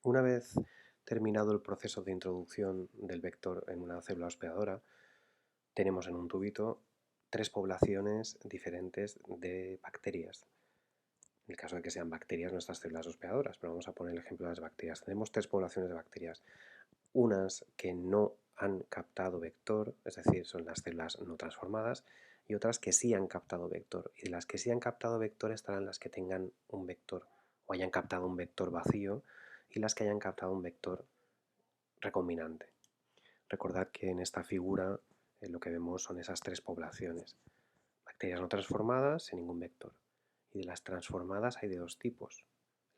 Una vez terminado el proceso de introducción del vector en una célula hospedadora, tenemos en un tubito tres poblaciones diferentes de bacterias. En el caso de que sean bacterias nuestras células hospedadoras, pero vamos a poner el ejemplo de las bacterias. Tenemos tres poblaciones de bacterias. Unas que no han captado vector, es decir, son las células no transformadas, y otras que sí han captado vector. Y de las que sí han captado vector estarán las que tengan un vector o hayan captado un vector vacío y las que hayan captado un vector recombinante. Recordad que en esta figura lo que vemos son esas tres poblaciones. Bacterias no transformadas sin ningún vector. Y de las transformadas hay de dos tipos.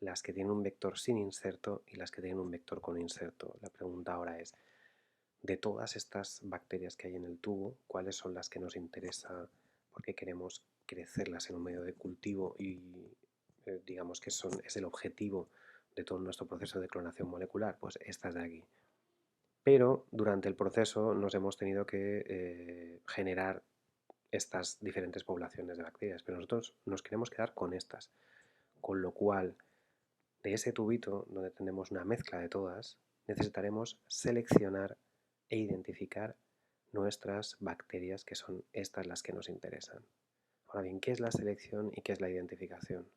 Las que tienen un vector sin inserto y las que tienen un vector con inserto. La pregunta ahora es, de todas estas bacterias que hay en el tubo, ¿cuáles son las que nos interesa porque queremos crecerlas en un medio de cultivo y digamos que es el objetivo de todo nuestro proceso de clonación molecular? Pues estas de aquí. Pero durante el proceso nos hemos tenido que generar estas diferentes poblaciones de bacterias, pero nosotros nos queremos quedar con estas, con lo cual de ese tubito donde tenemos una mezcla de todas, necesitaremos seleccionar e identificar nuestras bacterias, que son estas las que nos interesan. Ahora bien, ¿qué es la selección y qué es la identificación?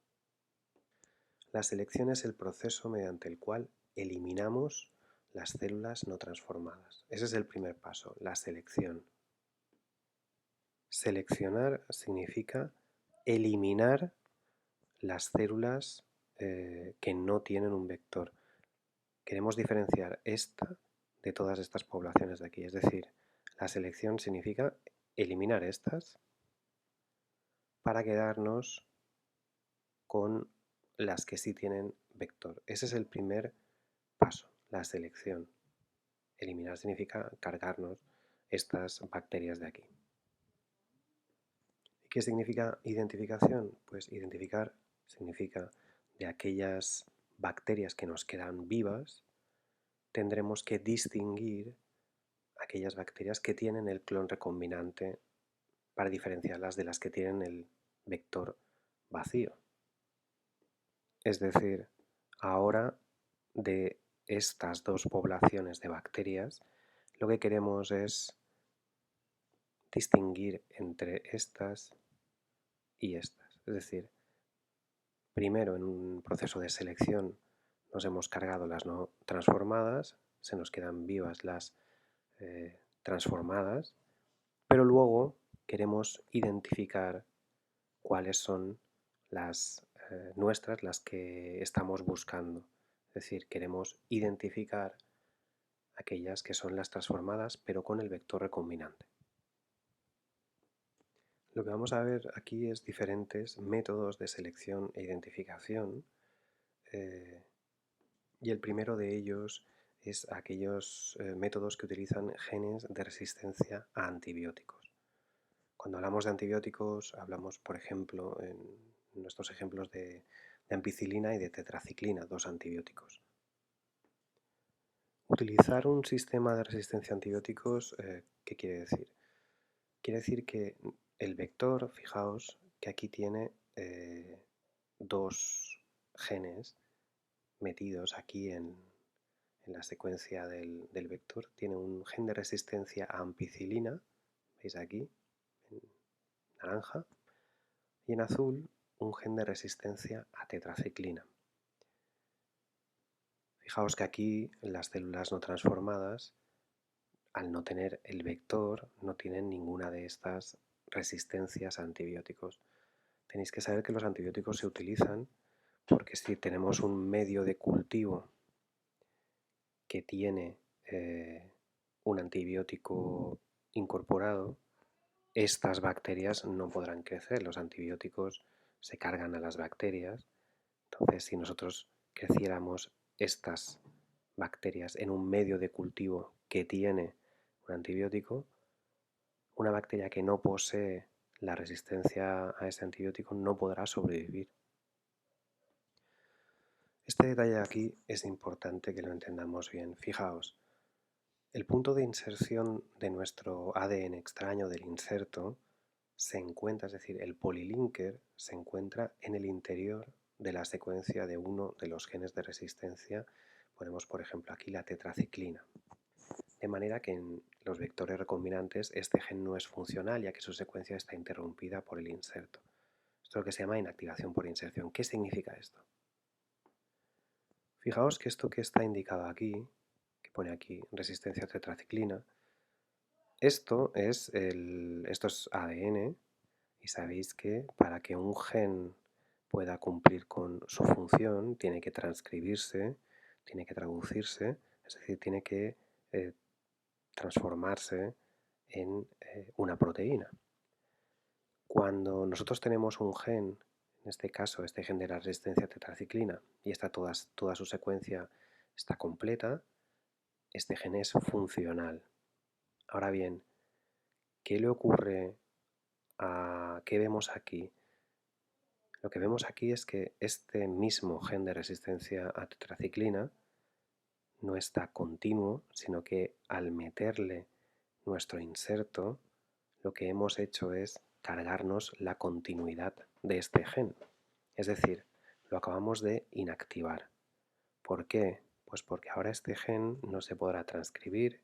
La selección es el proceso mediante el cual eliminamos las células no transformadas. Ese es el primer paso, la selección. Seleccionar significa eliminar las células que no tienen un vector. Queremos diferenciar esta de todas estas poblaciones de aquí. Es decir, la selección significa eliminar estas para quedarnos con las que sí tienen vector. Ese es el primer paso, la selección. Eliminar significa cargarnos estas bacterias de aquí. ¿Y qué significa identificación? Pues identificar significa de aquellas bacterias que nos quedan vivas, tendremos que distinguir aquellas bacterias que tienen el clon recombinante para diferenciarlas de las que tienen el vector vacío. Es decir, ahora de estas dos poblaciones de bacterias, lo que queremos es distinguir entre estas y estas. Es decir, primero en un proceso de selección nos hemos cargado las no transformadas, se nos quedan vivas las transformadas, pero luego queremos identificar cuáles son las nuestras, las que estamos buscando. Es decir, queremos identificar aquellas que son las transformadas, pero con el vector recombinante. Lo que vamos a ver aquí es diferentes métodos de selección e identificación, y el primero de ellos es aquellos métodos que utilizan genes de resistencia a antibióticos. Cuando hablamos de antibióticos, hablamos, por ejemplo, en nuestros ejemplos de ampicilina y de tetraciclina, dos antibióticos. Utilizar un sistema de resistencia a antibióticos, ¿qué quiere decir? Quiere decir que el vector, fijaos que aquí tiene dos genes metidos aquí en la secuencia del vector. Tiene un gen de resistencia a ampicilina, veis aquí, en naranja, y en azul un gen de resistencia a tetraciclina. Fijaos que aquí las células no transformadas, al no tener el vector, no tienen ninguna de estas resistencias a antibióticos. Tenéis que saber que los antibióticos se utilizan porque si tenemos un medio de cultivo que tiene un antibiótico incorporado, estas bacterias no podrán crecer. Los antibióticos se cargan a las bacterias. Entonces, si nosotros creciéramos estas bacterias en un medio de cultivo que tiene un antibiótico, una bacteria que no posee la resistencia a ese antibiótico no podrá sobrevivir. Este detalle de aquí es importante que lo entendamos bien. Fijaos, el punto de inserción de nuestro ADN extraño del inserto se encuentra, es decir, el polilinker se encuentra en el interior de la secuencia de uno de los genes de resistencia, Ponemos, por ejemplo, aquí la tetraciclina. De manera que en los vectores recombinantes este gen no es funcional, ya que su secuencia está interrumpida por el inserto. Esto es lo que se llama inactivación por inserción. ¿Qué significa esto? Fijaos que esto que está indicado aquí, que pone aquí resistencia a tetraciclina, esto es ADN, y sabéis que para que un gen pueda cumplir con su función tiene que transcribirse, tiene que traducirse, es decir, tiene que transformarse en una proteína. Cuando nosotros tenemos un gen, en este caso este gen de la resistencia a tetraciclina, y toda su secuencia está completa, este gen es funcional. Ahora bien, ¿qué le ocurre a qué vemos aquí? Lo que vemos aquí es que este mismo gen de resistencia a tetraciclina no está continuo, sino que al meterle nuestro inserto, lo que hemos hecho es cargarnos la continuidad de este gen. Es decir, lo acabamos de inactivar. ¿Por qué? Pues porque ahora este gen no se podrá transcribir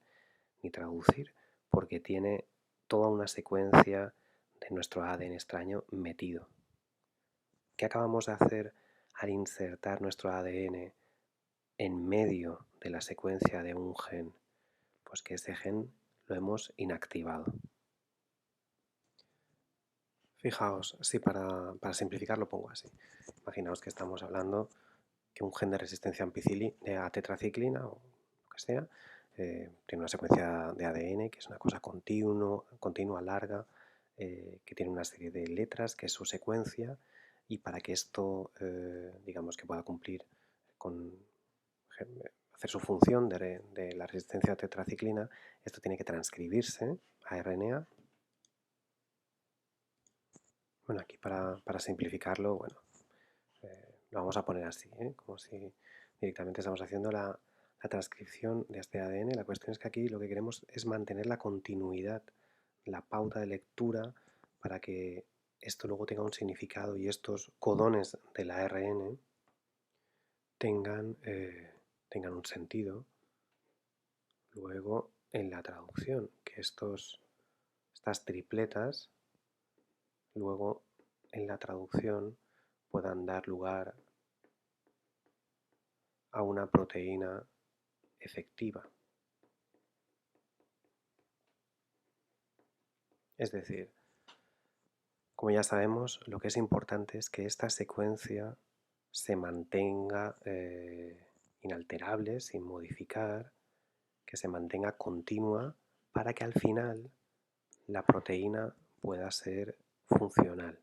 ni traducir porque tiene toda una secuencia de nuestro ADN extraño metido. ¿Qué acabamos de hacer al insertar nuestro ADN en medio de la secuencia de un gen? Pues que ese gen lo hemos inactivado. Fijaos, si para simplificar lo pongo así. Imaginaos que estamos hablando que un gen de resistencia a tetraciclina o lo que sea, tiene una secuencia de ADN que es una cosa continua larga, que tiene una serie de letras, que es su secuencia, y para que esto, digamos, que pueda cumplir con hacer su función de la resistencia a tetraciclina, esto tiene que transcribirse a RNA. Bueno, aquí para simplificarlo, bueno, lo vamos a poner así, como si directamente estamos haciendo la transcripción de este ADN. La cuestión es que aquí lo que queremos es mantener la continuidad, la pauta de lectura, para que esto luego tenga un significado y estos codones del ARN tengan un sentido luego en la traducción, que estas tripletas luego en la traducción puedan dar lugar a una proteína efectiva. Es decir, como ya sabemos, lo que es importante es que esta secuencia se mantenga inalterable, sin modificar, que se mantenga continua para que al final la proteína pueda ser funcional.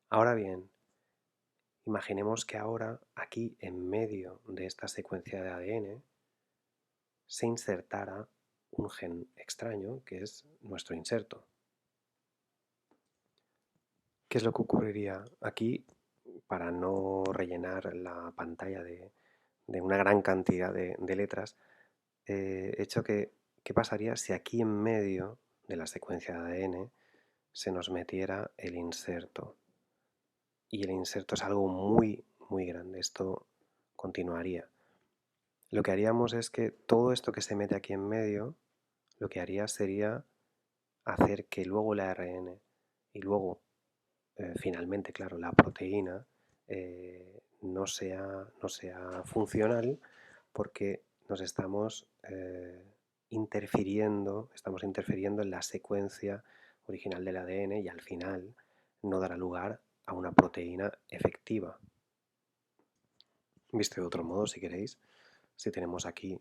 Ahora bien, imaginemos que ahora aquí en medio de esta secuencia de ADN se insertara un gen extraño que es nuestro inserto. ¿Qué es lo que ocurriría aquí? Para no rellenar la pantalla de una gran cantidad de letras, he hecho ¿qué pasaría si aquí en medio de la secuencia de ADN se nos metiera el inserto? Y el inserto es algo muy, muy grande. Esto continuaría. Lo que haríamos es que todo esto que se mete aquí en medio, lo que haría sería hacer que luego el ARN y luego finalmente, claro, la proteína no sea funcional porque nos estamos interfiriendo en la secuencia original del ADN y al final no dará lugar a una proteína efectiva. Visto de otro modo, si queréis, si tenemos aquí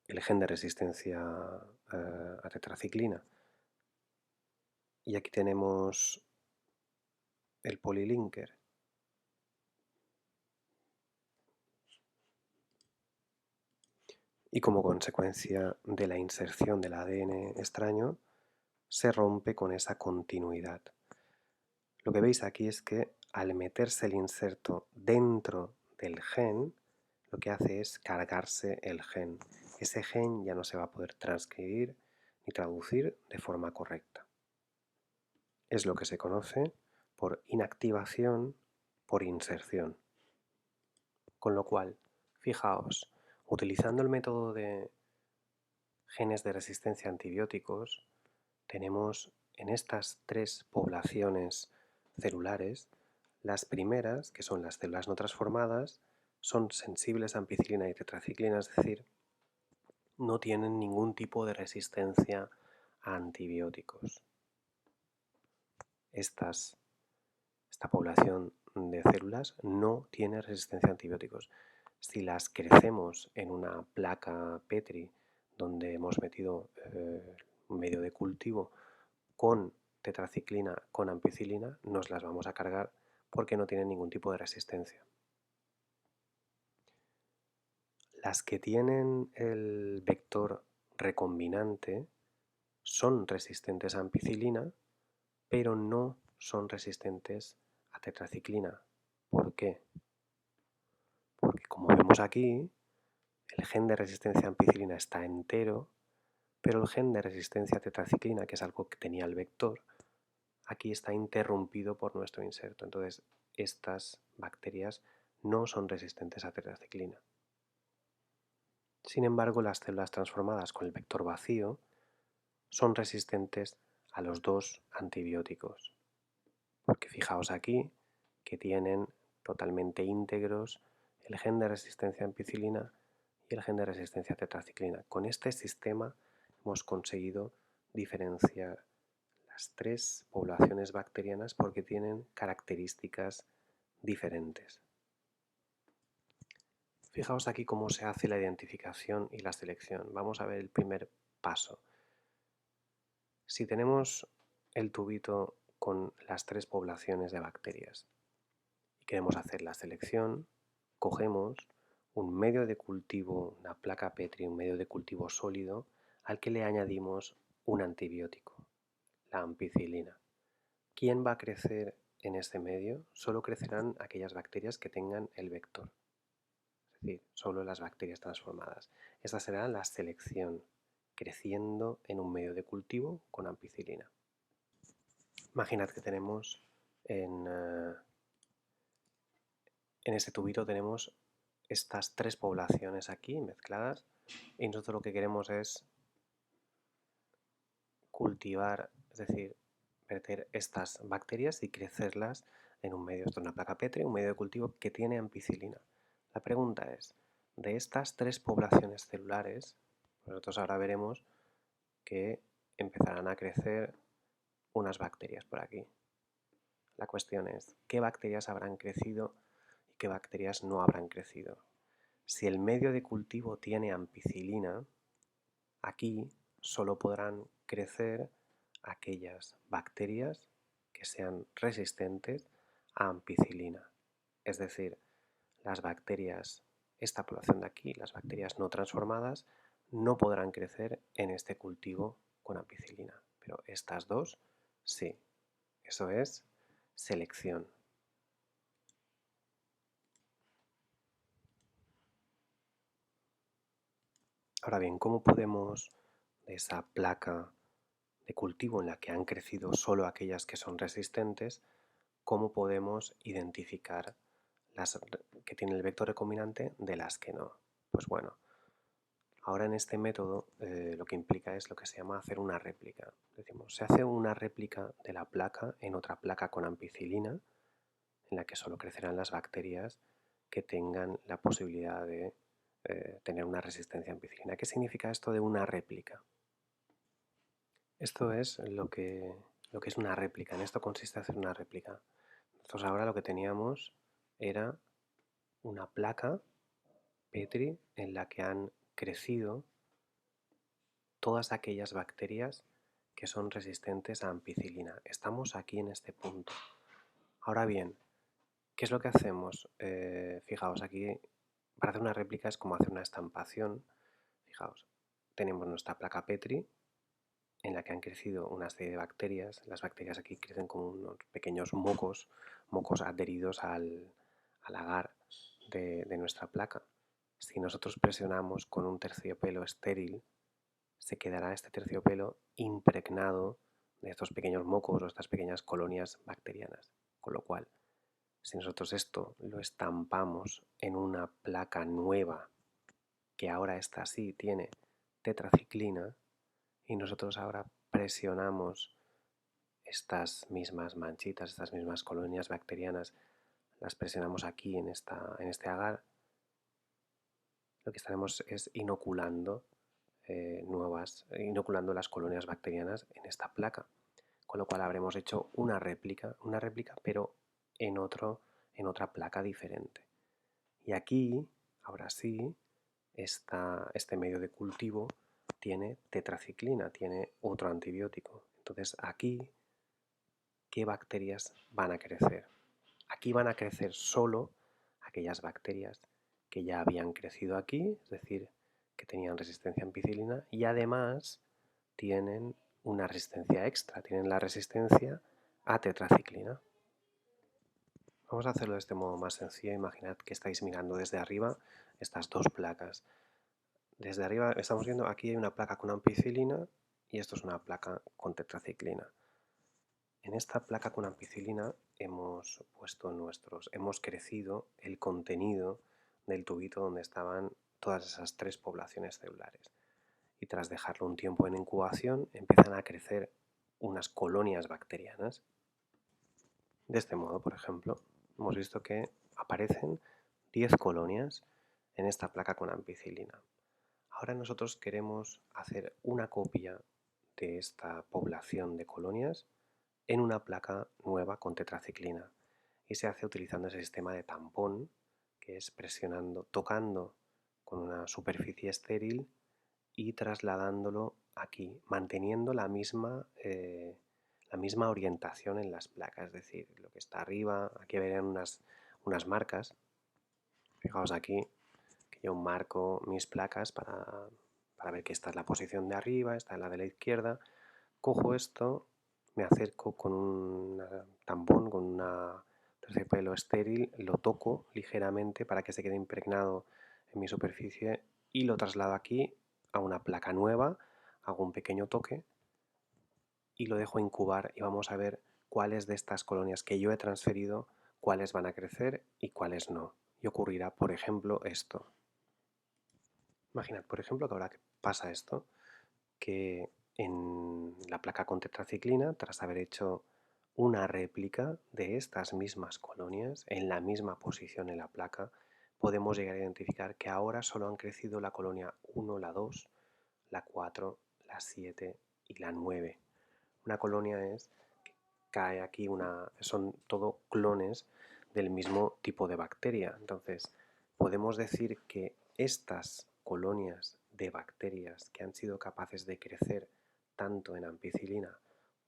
el gen de resistencia a tetraciclina y aquí tenemos el polilinker, y como consecuencia de la inserción del ADN extraño se rompe con esa continuidad. Lo que veis aquí es que al meterse el inserto dentro del gen, lo que hace es cargarse el gen. Ese gen ya no se va a poder transcribir ni traducir de forma correcta. Es lo que se conoce por inactivación por inserción. Con lo cual, fijaos, Utilizando el método de genes de resistencia a antibióticos, tenemos en estas tres poblaciones celulares, las primeras, que son las células no transformadas, son sensibles a ampicilina y tetraciclina, es decir, no tienen ningún tipo de resistencia a antibióticos. Esta población de células no tiene resistencia a antibióticos. Si las crecemos en una placa Petri donde hemos metido un medio de cultivo con tetraciclina, con ampicilina, nos las vamos a cargar porque no tienen ningún tipo de resistencia. Las que tienen el vector recombinante son resistentes a ampicilina, pero no son resistentes a tetraciclina. ¿Por qué? Porque como vemos aquí, el gen de resistencia a ampicilina está entero, pero el gen de resistencia a tetraciclina, que es algo que tenía el vector, aquí está interrumpido por nuestro inserto. Entonces, estas bacterias no son resistentes a tetraciclina. Sin embargo, las células transformadas con el vector vacío son resistentes a los dos antibióticos. Porque fijaos aquí que tienen totalmente íntegros el gen de resistencia a ampicilina y el gen de resistencia a tetraciclina. Con este sistema hemos conseguido diferenciar las tres poblaciones bacterianas porque tienen características diferentes. Fijaos aquí cómo se hace la identificación y la selección. Vamos a ver el primer paso. Si tenemos el tubito con las tres poblaciones de bacterias y queremos hacer la selección, cogemos un medio de cultivo, una placa Petri, un medio de cultivo sólido, al que le añadimos un antibiótico, la ampicilina. ¿Quién va a crecer en este medio? Solo crecerán aquellas bacterias que tengan el vector, es decir, solo las bacterias transformadas. Esta será la selección, creciendo en un medio de cultivo con ampicilina. Imaginad que tenemos en este tubito tenemos estas tres poblaciones aquí mezcladas y nosotros lo que queremos es cultivar, es decir, verter estas bacterias y crecerlas en un medio, esto es una placa Petri, un medio de cultivo que tiene ampicilina. La pregunta es, de estas tres poblaciones celulares, nosotros ahora veremos que empezarán a crecer unas bacterias por aquí. La cuestión es, ¿qué bacterias habrán crecido y qué bacterias no habrán crecido? Si el medio de cultivo tiene ampicilina, aquí solo podrán crecer aquellas bacterias que sean resistentes a ampicilina. Es decir, las bacterias, esta población de aquí, las bacterias no transformadas, no podrán crecer en este cultivo con ampicilina. Pero estas dos, sí. Eso es selección. Ahora bien, ¿cómo podemos de esa placa de cultivo en la que han crecido solo aquellas que son resistentes, cómo podemos identificar las que tienen el vector recombinante de las que no? Pues bueno, ahora en este método lo que implica es lo que se llama hacer una réplica. Decimos, se hace una réplica de la placa en otra placa con ampicilina, en la que solo crecerán las bacterias que tengan la posibilidad de tener una resistencia a ampicilina. ¿Qué significa esto de una réplica? Esto es lo que es una réplica. En esto consiste hacer una réplica. Nosotros ahora lo que teníamos era una placa Petri en la que han crecido todas aquellas bacterias que son resistentes a ampicilina. Estamos aquí en este punto. Ahora bien, ¿qué es lo que hacemos? Fijaos, aquí para hacer una réplica es como hacer una estampación. Fijaos, tenemos nuestra placa Petri en la que han crecido una serie de bacterias. Las bacterias aquí crecen como unos pequeños mocos adheridos al agar de nuestra placa. Si nosotros presionamos con un terciopelo estéril, se quedará este terciopelo impregnado de estos pequeños mocos o estas pequeñas colonias bacterianas. Con lo cual, si nosotros esto lo estampamos en una placa nueva que ahora esta sí tiene tetraciclina, y nosotros ahora presionamos estas mismas manchitas, estas mismas colonias bacterianas, las presionamos aquí en este agar, lo que estaremos es inoculando inoculando las colonias bacterianas en esta placa, con lo cual habremos hecho una réplica pero en otra placa diferente. Y aquí, ahora sí, este medio de cultivo tiene tetraciclina, tiene otro antibiótico. Entonces aquí, ¿qué bacterias van a crecer? Aquí van a crecer solo aquellas bacterias que ya habían crecido aquí, es decir, que tenían resistencia a ampicilina, y además tienen una resistencia extra, tienen la resistencia a tetraciclina. Vamos a hacerlo de este modo más sencillo. Imaginad que estáis mirando desde arriba estas dos placas. Desde arriba estamos viendo, aquí hay una placa con ampicilina y esto es una placa con tetraciclina. En esta placa con ampicilina hemos crecido el contenido del tubito donde estaban todas esas tres poblaciones celulares. Y tras dejarlo un tiempo en incubación, empiezan a crecer unas colonias bacterianas. De este modo, por ejemplo, hemos visto que aparecen 10 colonias en esta placa con ampicilina. Ahora nosotros queremos hacer una copia de esta población de colonias en una placa nueva con tetraciclina, y se hace utilizando ese sistema de tampón, que es presionando, tocando con una superficie estéril y trasladándolo aquí, manteniendo la misma orientación en las placas, es decir, lo que está arriba, aquí verían unas marcas. Fijaos aquí que yo marco mis placas para ver que esta es la posición de arriba, esta es la de la izquierda. Cojo esto, me acerco con un tampón, con una terciopelo estéril, lo toco ligeramente para que se quede impregnado en mi superficie y lo traslado aquí a una placa nueva, hago un pequeño toque y lo dejo incubar, y vamos a ver cuáles de estas colonias que yo he transferido, cuáles van a crecer y cuáles no. Y ocurrirá, por ejemplo, esto. Imaginad, por ejemplo, que ahora que pasa esto, que en la placa con tetraciclina, tras haber hecho una réplica de estas mismas colonias en la misma posición en la placa, podemos llegar a identificar que ahora solo han crecido la colonia 1, la 2, la 4, la 7 y la 9. Una colonia es que cae aquí son todo clones del mismo tipo de bacteria. Entonces, podemos decir que estas colonias de bacterias que han sido capaces de crecer tanto en ampicilina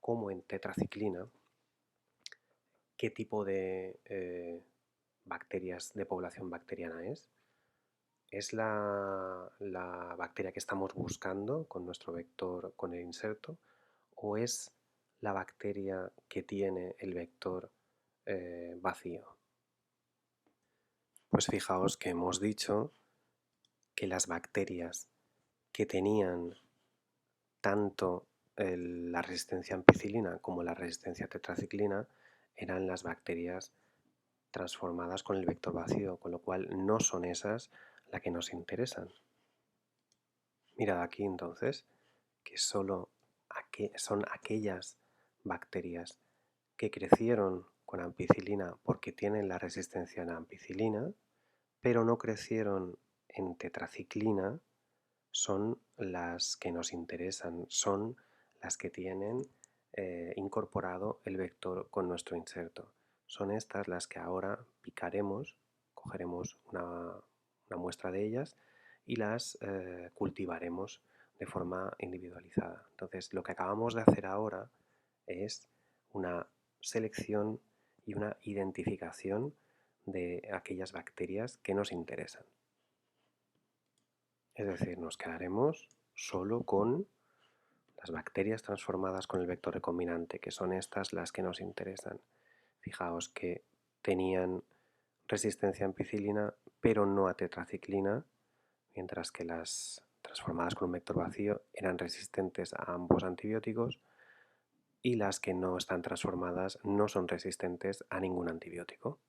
como en tetraciclina, ¿qué tipo de bacterias de población bacteriana es? ¿Es la bacteria que estamos buscando con nuestro vector, con el inserto, o es la bacteria que tiene el vector vacío? Pues fijaos que hemos dicho que las bacterias que tenían tanto la resistencia a ampicilina como la resistencia a tetraciclina eran las bacterias transformadas con el vector vacío, con lo cual no son esas las que nos interesan. Mirad aquí entonces que solo son aquellas bacterias que crecieron con ampicilina porque tienen la resistencia a la ampicilina, pero no crecieron en tetraciclina, son las que nos interesan, son las que tienen incorporado el vector con nuestro inserto. Son estas las que ahora picaremos, cogeremos una muestra de ellas y las cultivaremos de forma individualizada. Entonces, lo que acabamos de hacer ahora es una selección y una identificación de aquellas bacterias que nos interesan. Es decir, nos quedaremos solo con las bacterias transformadas con el vector recombinante, que son estas las que nos interesan. Fijaos que tenían resistencia a ampicilina, pero no a tetraciclina, mientras que las transformadas con un vector vacío eran resistentes a ambos antibióticos, y las que no están transformadas no son resistentes a ningún antibiótico.